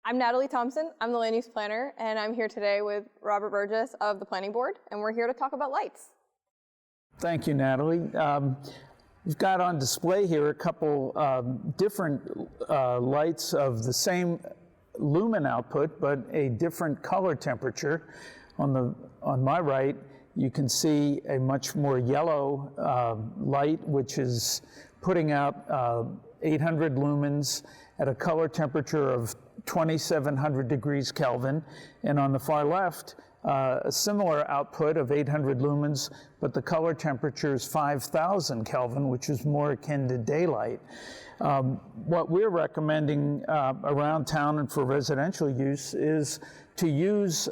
I'm Natalie Thompson. I'm the land use planner, and I'm here today with Robert Burgess of the Planning Board, and we're here to talk about lights. Thank you, Natalie. We've got on display here a couple different lights of the same lumen output, but a different color temperature. On my right, you can see a much more yellow light, which is putting out 800 lumens at a color temperature of 2,700 degrees Kelvin. And on the far left, a similar output of 800 lumens, but the color temperature is 5,000 Kelvin, which is more akin to daylight. What we're recommending around town and for residential use is to use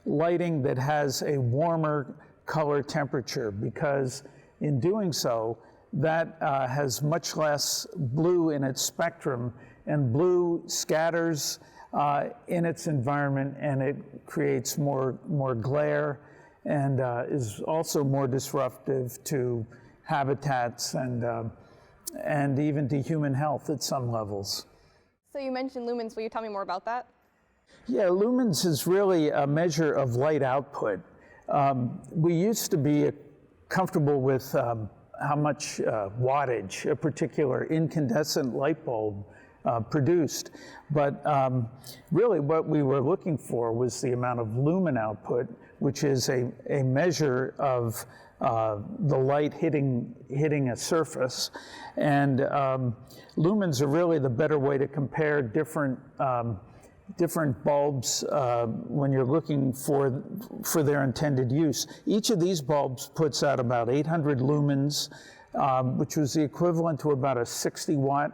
lighting that has a warmer color temperature, because in doing so, that has much less blue in its spectrum, and blue scatters in its environment, and it creates more glare and is also more disruptive to habitats and even to human health at some levels. So you mentioned lumens. Will you tell me more about that? Yeah, lumens is really a measure of light output. We used to be comfortable with how much wattage a particular incandescent light bulb produced. But really what we were looking for was the amount of lumen output, which is a measure of the light hitting a surface. And lumens are really the better way to compare different bulbs when you're looking for their intended use. Each of these bulbs puts out about 800 lumens, which was the equivalent to about a 60-watt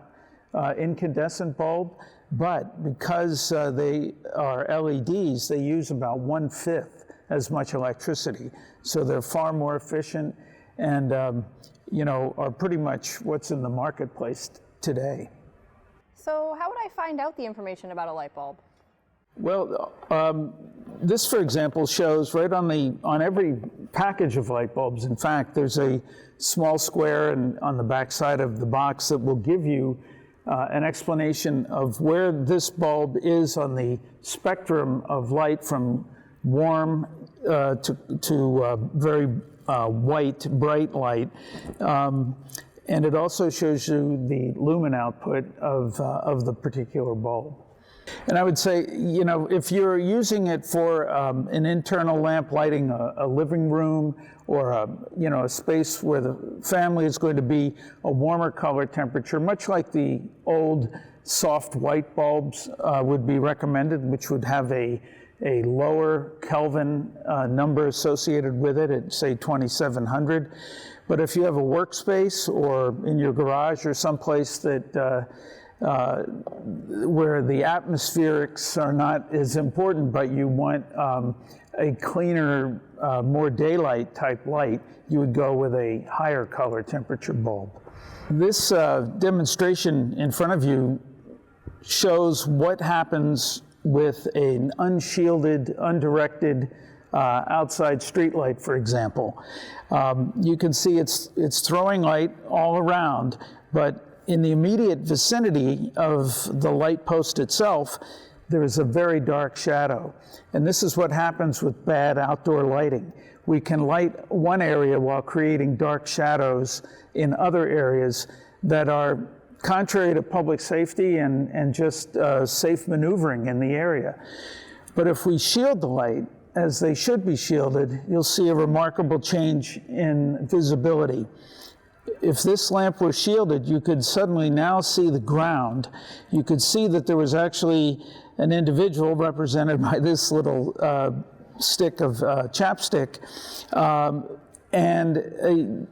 incandescent bulb, but because they are LEDs, they use about 1/5 as much electricity. So they're far more efficient and are pretty much what's in the marketplace today. So how would I find out the information about a light bulb? Well, this, for example, shows right on every package of light bulbs. In fact, there's a small square on the back side of the box that will give you an explanation of where this bulb is on the spectrum of light, from warm to very white, bright light. And it also shows you the lumen output of the particular bulb. And I would say, if you're using it for an internal lamp lighting a living room, or a space where the family is going to be a warmer color temperature, much like the old soft white bulbs would be recommended, which would have a lower Kelvin number associated with it at, say, 2,700. But if you have a workspace or in your garage or someplace that where the atmospherics are not as important, but you want a cleaner, more daylight type light, you would go with a higher color temperature bulb. This demonstration in front of you shows what happens with an unshielded, undirected outside street light, for example. You can see it's throwing light all around, but in the immediate vicinity of the light post itself, there is a very dark shadow. And this is what happens with bad outdoor lighting. We can light one area while creating dark shadows in other areas that are contrary to public safety and just safe maneuvering in the area. But if we shield the light, as they should be shielded, you'll see a remarkable change in visibility. If this lamp were shielded, you could suddenly now see the ground. You could see that there was actually an individual represented by this little stick of chapstick, and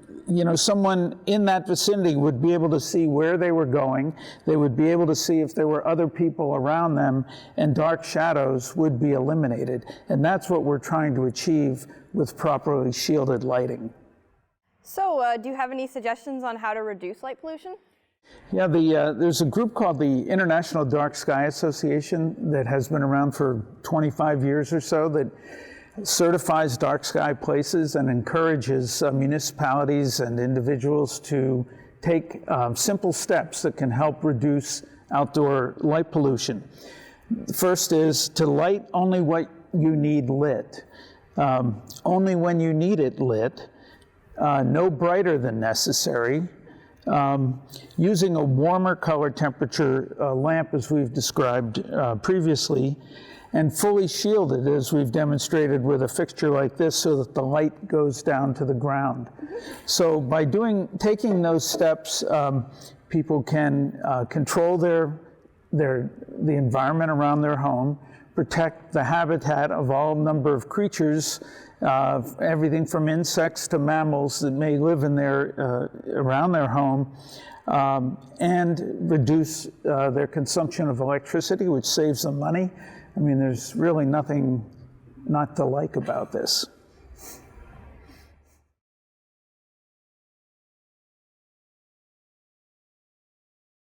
someone in that vicinity would be able to see where they were going. They would be able to see if there were other people around them, and dark shadows would be eliminated. And that's what we're trying to achieve with properly shielded lighting. So do you have any suggestions on how to reduce light pollution? Yeah, there's a group called the International Dark Sky Association that has been around for 25 years or so, that certifies dark sky places and encourages municipalities and individuals to take simple steps that can help reduce outdoor light pollution. First is to light only what you need lit. Only when you need it lit, no brighter than necessary. Using a warmer color temperature lamp, as we've described previously, and fully shielded, as we've demonstrated with a fixture like this, so that the light goes down to the ground. So by taking those steps, people can control the environment around their home, protect the habitat of all number of creatures, everything from insects to mammals that may live in around their home, and reduce their consumption of electricity, which saves them money. I mean, there's really nothing not to like about this.